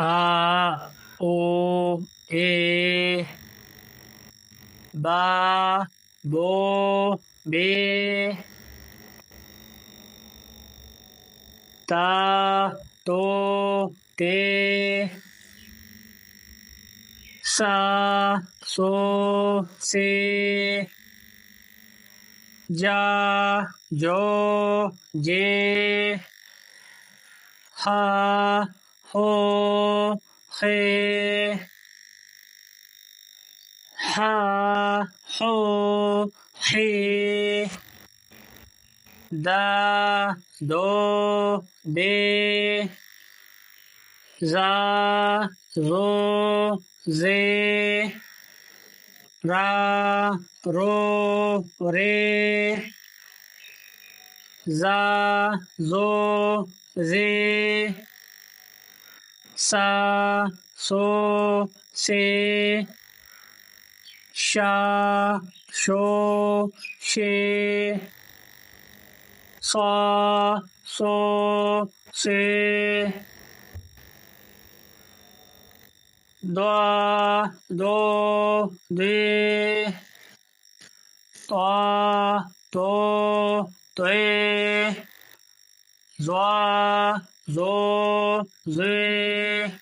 A O E Ba Bo Be Ta To Te Sa So Se Ja Jo Je Ha Ho He Ha Ho He Da Do De Za Zo Ze Ra Ro Re Za Zo Ze Sa So Se Sha Sho She Sa So Se Da Do De Ta To Te Zwa Zo Ze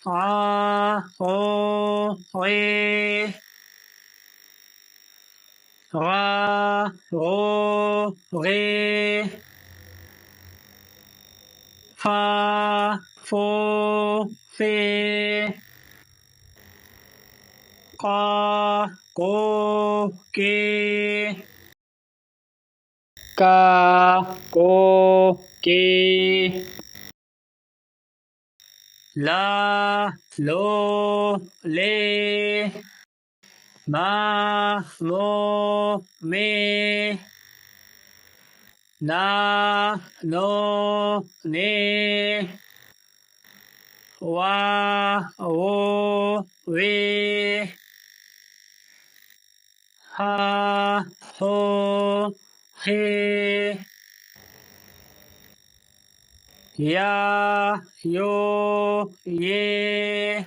A Ho Re Ra Ro Re Fa Fo Fe Ka Ko Ke Ka Ko Ke La Lo Le Ma Mo Me Na No Ne Wa Wo We Ha Ho He Ya Yo Ye